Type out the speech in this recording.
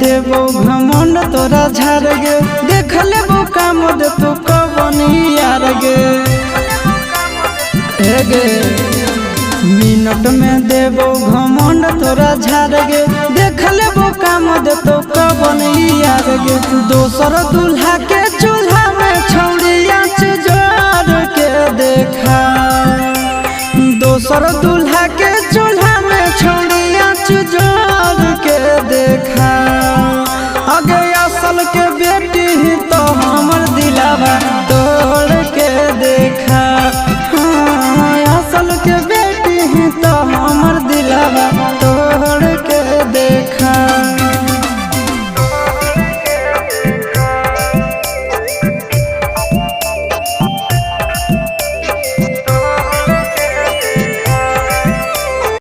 देबो घमंड तोरा झाड़ गे देख लेबो काम दे तू कबनी यार गे हे गे मिनट में देबो घमंड तोरा झाड़ गे देख लेबो काम दे तू कबनी यार गे दोसर दूल्हा के चूल्हा में छौड़िया जोड़ के देखा दोसर दूल्हा के चूल्हा में छौड़िया जोड़ के देखा आगे असल के बेटी ही तो हमर दिलावा तोड़ के देखा हाँ, असल के बेटी ही तो हमर दिलावा